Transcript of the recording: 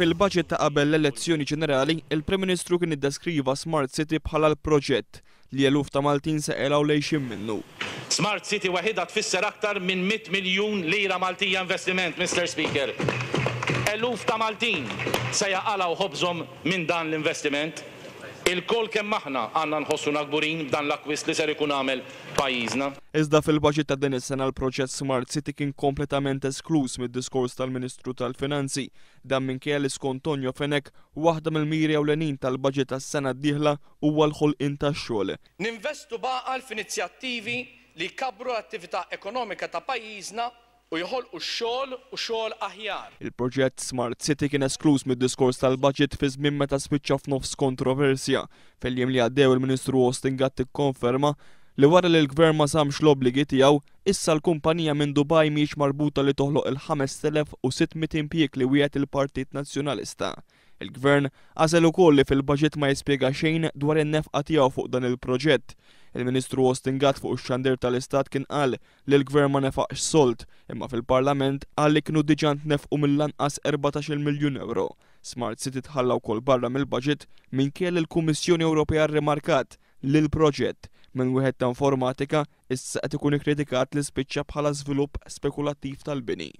Fil-budget ta' qabel l-elezzjoni ġenerali, il-Prim Ministru kien iddeskriva Smart City bħala l-proġett li eluf ta' Maltin se qelgħu lejxin minnu. Smart City waħedha tfisser aktar minn 100 miljun lira Maltija investiment, Mr. Speaker. Eluf ta' Maltin se jaqalgħu ħobżhom minn dan l-investiment. Il-kol kemm aħna għandna nħossuna kburin b'dan l-akkwist li ser ikun għamel pajjiżna. Iżda fil-budget ta' din is-sena l-proġett Smart City kien kompletament esklus mid-diskors tal-Ministru tal-Finanzi. Dan minkejja li skont Tonio Fenek waħda mill-miri ewlenin tal-budget tas-sena d-dieħla huwa l-ħolqien tax-xogħol. Ninvestu baqal f'inizjattivi li jkabbru l-attività ekonomika ta' pajjiżna u jħolqu x-xogħol u xogħol aħjar. Il-proġett Smart City kien esklus mid-diskors tal-budget fi żmien meta spiċċa f'nofs kontroversja. Fil-jiem li għaddew il-Ministru Austin Gatt ikkonferma li wara li l-Gvern ma samx l-obbligi tiegħu, issa l-kumpanija minn Dubai mhijiex marbuta li toħloq il-5,600 impjieg li wieħed il-Partit Nazzjonalista. Il-Gvern għażel ukoll li fil-budget ma jispjega xejn dwar in-nefqa tiegħu fuq dan il-proġett. Il-Ministru Austin Gatt fuq ix-xandir tal-Istat kien qal li l-Gvern ma nefaqx sold, imma fil-Parlament qal li kienu diġà ntnefqu mill-lanqas 14 miljun euro. Smart City tħalla wkoll barra mill-budget minkejja li l-Kummissjoni Ewropea rrimarkat li l-proġett minn wieħed ta' informatika issa qed ikun ikkritikat li spiċċa bħala żvilupp spekulattiv tal-bini.